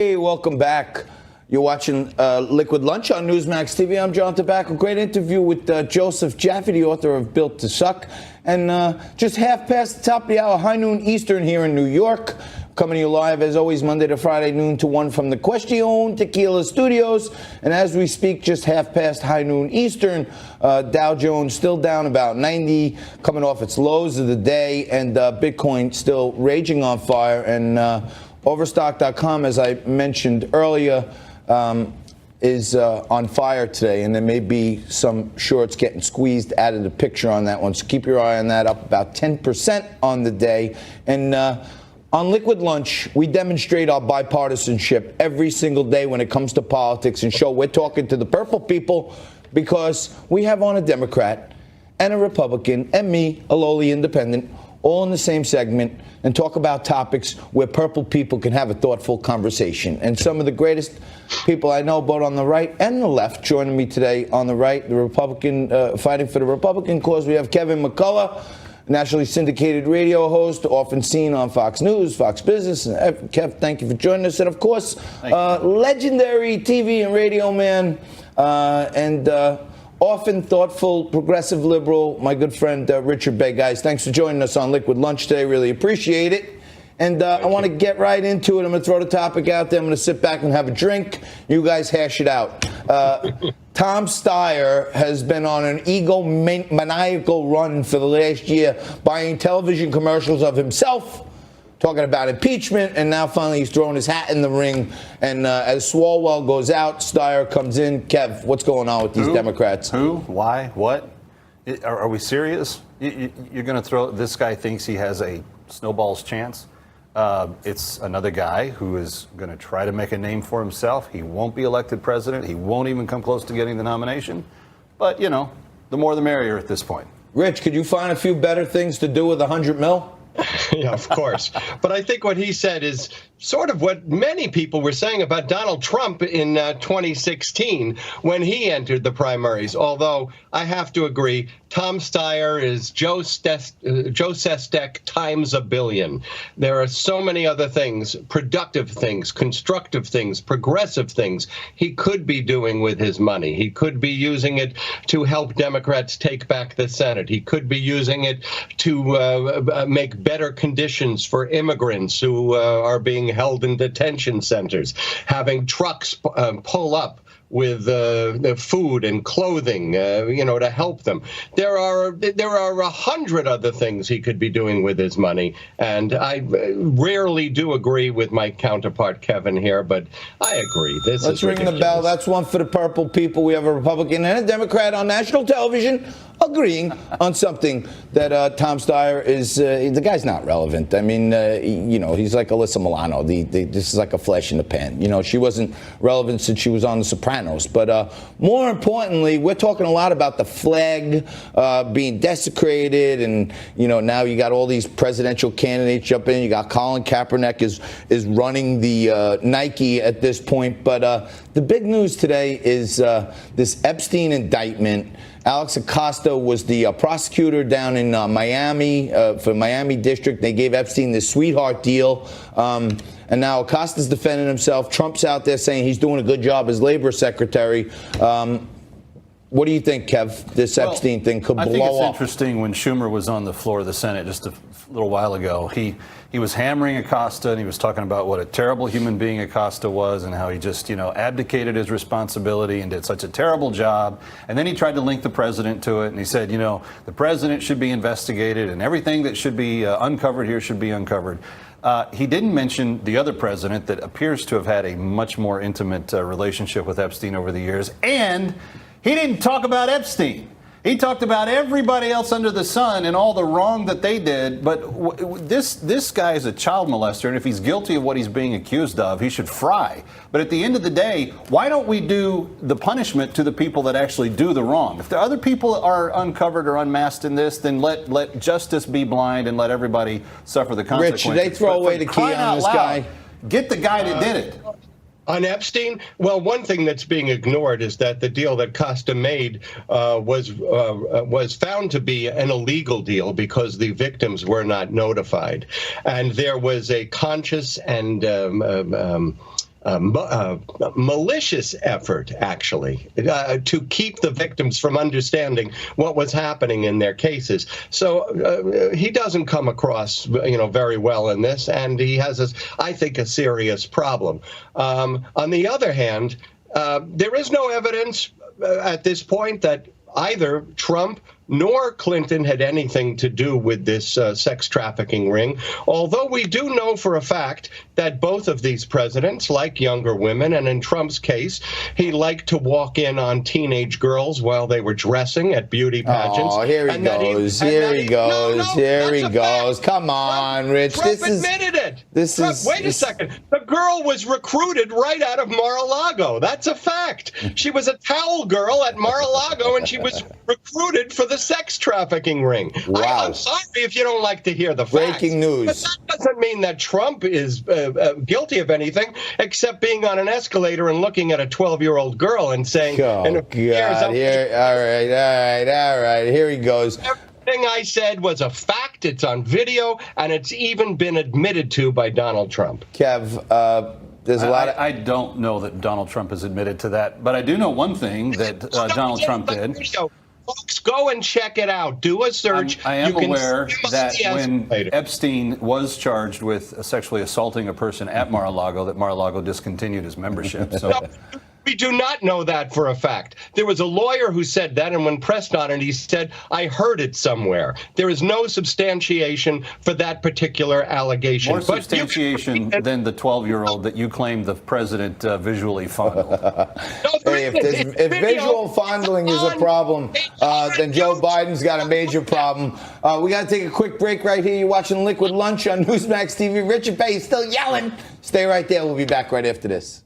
Hey, welcome back. You're watching Liquid Lunch on Newsmax TV. I'm John Tobacco. Great interview with Joseph Jaffe, the author of Built to Suck. And just half past the top of the hour, high noon Eastern here in New York. Coming to you live, as always, Monday to Friday, noon to 1 from the Question Tequila Studios. And as we speak, just half past high noon Eastern, Dow Jones still down about 90, coming off its lows of the day, and Bitcoin still raging on fire. And Overstock.com, as I mentioned earlier, is on fire today, and there may be some shorts getting squeezed out of the picture on that one. So keep your eye on that, up about 10% on the day. And on Liquid Lunch, we demonstrate our bipartisanship every single day when it comes to politics and show we're talking to the purple people, because we have on a Democrat and a Republican and me, a lowly independent, all in the same segment, and talk about topics where purple people can have a thoughtful conversation. And some of the greatest people I know, both on the right and the left, joining me today on the right, the Republican, fighting for the Republican cause. We have Kevin McCullough, nationally syndicated radio host, often seen on Fox News, Fox Business. And Kev, thank you for joining us. And of course, legendary TV and radio man, and often thoughtful, progressive liberal, my good friend Richard Bey. Guys, thanks for joining us on Liquid Lunch today. Really appreciate it. And I want to get right into it. I'm going to throw the topic out there. I'm going to sit back and have a drink. You guys hash it out. Tom Steyer has been on an egomaniacal run for the last year, buying television commercials of himself, talking about impeachment, and now finally he's throwing his hat in the ring. And as Swalwell goes out, Steyer comes in. Kev, what's going on with these Democrats? Who? Why? What? Are we serious? You're going to throw, this guy thinks he has a snowball's chance? It's another guy who is going to try to make a name for himself. He won't be elected president. He won't even come close to getting the nomination. But, you know, the more the merrier at this point. Rich, could you find a few better things to do with $100 million? Yeah, of course. But I think what he said is sort of what many people were saying about Donald Trump in 2016 when he entered the primaries. Although I have to agree, Tom Steyer is Joe Sestek times a billion. There are so many other things, productive things, constructive things, progressive things he could be doing with his money. He could be using it to help Democrats take back the Senate. He could be using it to make better conditions for immigrants who are being held in detention centers, having trucks pull up with the food and clothing, to help them. There are 100 other things he could be doing with his money, and I rarely do agree with my counterpart Kevin here, but I agree. Let's ring the bell. That's one for the purple people. We have a Republican and a Democrat on national television agreeing on something that Tom Steyer is. The guy's not relevant. I mean, he's like Alyssa Milano. This is like a flash in the pan. She wasn't relevant since she was on The Sopranos. But more importantly, we're talking a lot about the flag being desecrated, and now you got all these presidential candidates jumping in. You got Colin Kaepernick is running the Nike at this point. But the big news today is this Epstein indictment. Alex Acosta was the prosecutor down in Miami for Miami District. They gave Epstein this sweetheart deal. And now Acosta's defending himself. Trump's out there saying he's doing a good job as labor secretary. What do you think, Kev? This Epstein thing could blow up. I think it's interesting. When Schumer was on the floor of the Senate just a little while ago, he was hammering Acosta, and he was talking about what a terrible human being Acosta was and how he just, abdicated his responsibility and did such a terrible job. And then he tried to link the president to it, and he said, the president should be investigated and everything that should be uncovered here should be uncovered. He didn't mention the other president that appears to have had a much more intimate relationship with Epstein over the years. And he didn't talk about Epstein. He talked about everybody else under the sun and all the wrong that they did. But this guy is a child molester, and if he's guilty of what he's being accused of, he should fry. But at the end of the day, why don't we do the punishment to the people that actually do the wrong? If the other people are uncovered or unmasked in this, then let justice be blind and let everybody suffer the consequences. Rich, they throw away the key on this guy. Get the guy that did it. On Epstein, well, one thing that's being ignored is that the deal that Costa made was found to be an illegal deal because the victims were not notified, and there was a conscious and malicious effort, actually, to keep the victims from understanding what was happening in their cases. So he doesn't come across, very well in this, and he has, I think, a serious problem. On the other hand, there is no evidence at this point that either Trump nor Clinton had anything to do with this sex trafficking ring, although we do know for a fact that both of these presidents like younger women, and in Trump's case, he liked to walk in on teenage girls while they were dressing at beauty pageants. Oh, here he goes. Here he goes. Here he goes. Come on, Rich. Trump admitted it. Wait a second. The girl was recruited right out of Mar-a-Lago. That's a fact. She was a towel girl at Mar-a-Lago, and she was recruited for the sex trafficking ring. Wow. I'm sorry if you don't like to hear the facts. Breaking news. But that doesn't mean that Trump is guilty of anything except being on an escalator and looking at a 12-year-old girl and saying, Oh, God. Here, all right. Here he goes. Everything I said was a fact. It's on video, and it's even been admitted to by Donald Trump. Kev, there's a lot of... I don't know that Donald Trump has admitted to that, but I do know one thing that Donald Trump did. Folks, go and check it out. Do a search. I am aware that when Epstein was charged with sexually assaulting a person at Mar-a-Lago, that Mar-a-Lago discontinued his membership. So. No, we do not know that for a fact. There was a lawyer who said that, and when pressed on it, he said, I heard it somewhere. There is no substantiation for that particular allegation. More substantiation than the 12-year-old that you claim the president visually fondled. Hey, if visual fondling is a problem, then Joe Biden's got a major problem. We got to take a quick break right here. You're watching Liquid Lunch on Newsmax TV. Richard Bey is still yelling. Stay right there. We'll be back right after this.